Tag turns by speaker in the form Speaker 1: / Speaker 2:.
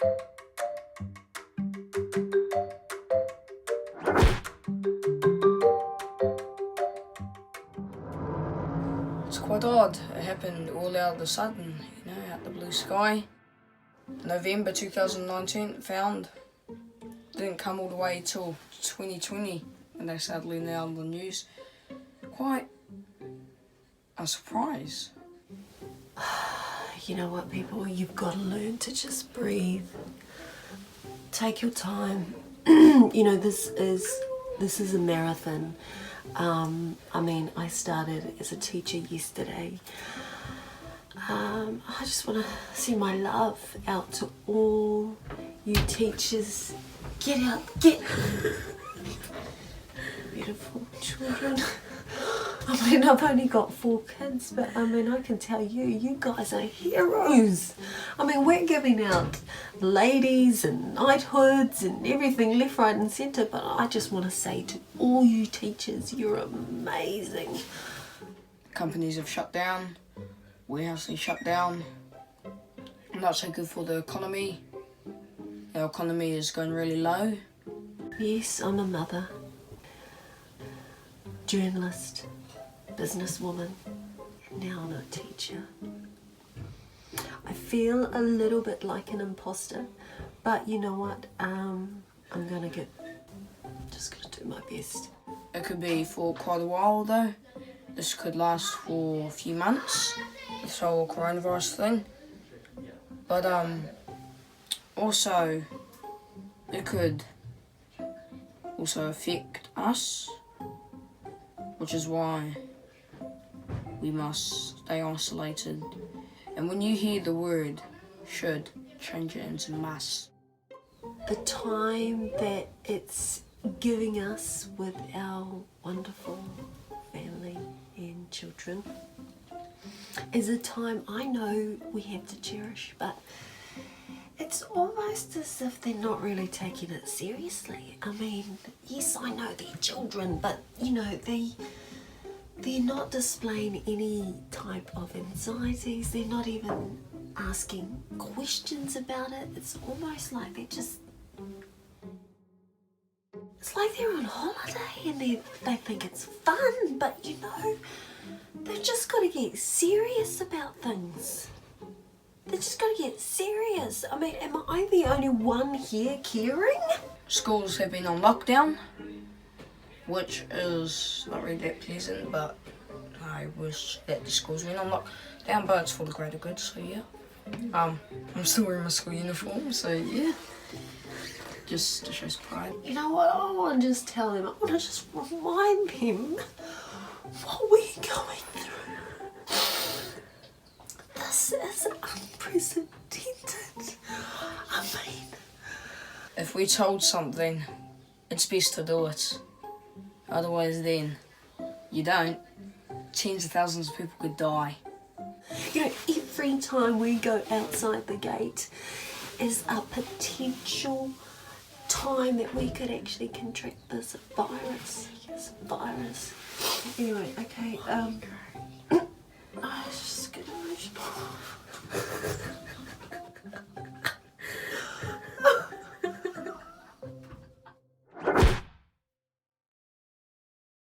Speaker 1: It's quite odd. It happened all out of the sudden, you know, out the blue sky. November 2019, found. Didn't come all the way till 2020, and they started letting out on the news. Quite a surprise.
Speaker 2: You know what, people? You've got to learn to just breathe. Take your time. You know, this is a marathon. I mean, I started as a teacher yesterday. I just want to send my love out to all you teachers. Get out, get beautiful children. I mean, I've only got 4 kids, but I mean, I can tell you, you guys are heroes. I mean, we're giving out ladies and knighthoods and everything left, right and centre, but I just want to say to all you teachers, you're amazing.
Speaker 1: Companies have shut down, warehouses shut down. Not so good for the economy. Our economy is going really low.
Speaker 2: Yes, I'm a mother, journalist, businesswoman, and now I'm a teacher. I feel a little bit like an imposter, but you know what? I'm just gonna do my best.
Speaker 1: It could be for quite a while though. This could last for a few months, this whole coronavirus thing. But also, it could also affect us, which is why we must stay isolated. And when you hear the word should, change it into must.
Speaker 2: The time that it's giving us with our wonderful family and children is a time I know we have to cherish, but it's almost as if they're not really taking it seriously. I mean, yes, I know they're children, but you know, they're not displaying any type of anxieties. They're not even asking questions about it. It's almost like it's like they're on holiday and they think it's fun, but you know, they've just got to get serious about things. They just got to get serious. I mean, am I the only one here caring?
Speaker 1: Schools have been on lockdown, which is not really that pleasant, but I wish that the schools went on lockdown, but it's for the greater good, so yeah. I'm still wearing my school uniform, so yeah. Just to show some pride.
Speaker 2: You know what, I want to just tell them, I want to just remind them what we're going through. This is unprecedented. I mean,
Speaker 1: if we told something, it's best to do it. Otherwise then, you don't, tens of thousands of people could die.
Speaker 2: You know, every time we go outside the gate is a potential time that we could actually contract this virus. Yes, virus. Anyway, okay, I was just gonna